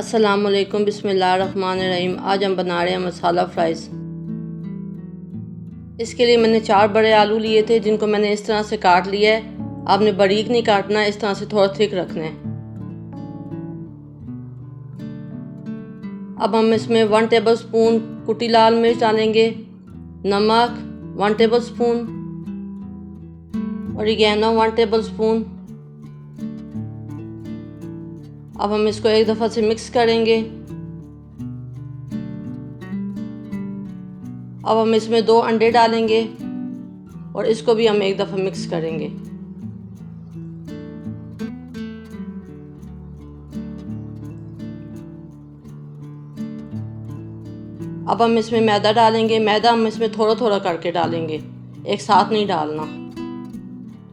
अस्सलामुअलैकुम बिस्मिल्लाहिर्रहमानिर्रहीम। आज हम बना रहे हैं मसाला फ्राइज़। इसके लिए मैंने 4 बड़े आलू लिए थे, जिनको मैंने इस तरह से काट लिया है। आपने बारीक नहीं काटना, इस तरह से थोड़ा थिक रखना है। अब हम इसमें 1 टेबल स्पून कुटी लाल मिर्च डालेंगे, नमक 1 table spoon, oregano 1 table spoon. अब हम इसको एक दफ़ा से मिक्स करेंगे। अब हम इसमें 2 अंडे डालेंगे और इसको भी हम एक दफ़ा मिक्स करेंगे। अब हम इसमें मैदा डालेंगे। मैदा हम इसमें थोड़ा थोड़ा करके डालेंगे, एक साथ नहीं डालना।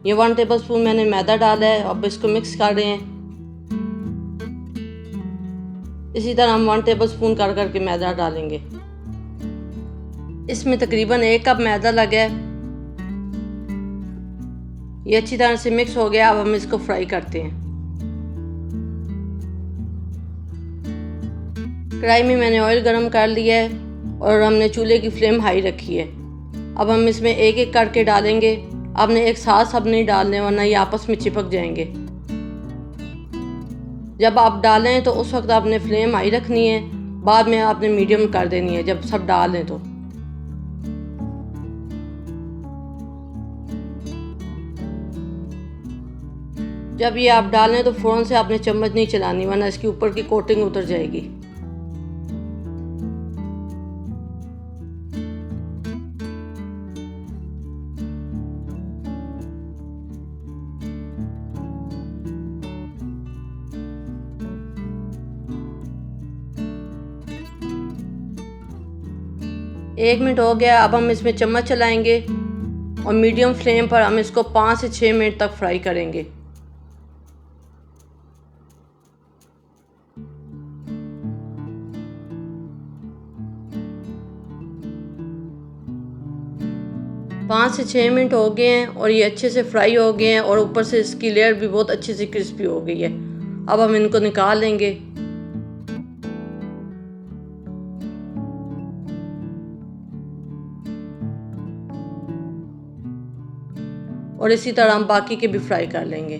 ये 1 टेबल स्पून मैंने मैदा डाला है। अब इसको मिक्स कर रहे हैं। इसी तरह हम 1 टेबल स्पून करके मैदा डालेंगे। इसमें तकरीबन 1 कप मैदा लगा है। ये अच्छी तरह से मिक्स हो गया। अब हम इसको फ्राई करते हैं। कढ़ाई में मैंने ऑयल गरम कर लिया है और हमने चूल्हे की फ्लेम हाई रखी है। अब हम इसमें एक एक करके डालेंगे। आपने एक साथ सब नहीं डालने, वरना ये आपस में चिपक जाएंगे। जब आप डालें तो उस वक्त आपने फ्लेम हाई रखनी है, बाद में आपने मीडियम कर देनी है जब सब डाल लें तो। जब ये आप डालें तो फ़ौरन से आपने चम्मच नहीं चलानी, वरना इसके ऊपर की कोटिंग उतर जाएगी। एक मिनट हो गया। अब हम इसमें चम्मच चलाएंगे और मीडियम फ्लेम पर हम इसको 5 से 6 मिनट तक फ्राई करेंगे। पाँच से 6 मिनट हो गए हैं और ये अच्छे से फ्राई हो गए हैं और ऊपर से इसकी लेयर भी बहुत अच्छे से क्रिस्पी हो गई है। अब हम इनको निकाल लेंगे। और इसी तरह हम बाकी के भी फ्राई कर लेंगे।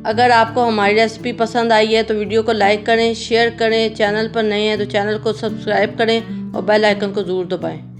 अगर आपको हमारी रेसिपी पसंद आई है तो वीडियो को लाइक करें, शेयर करें। चैनल पर नए हैं तो चैनल को सब्सक्राइब करें और बेल आइकन को ज़रूर दबाएं।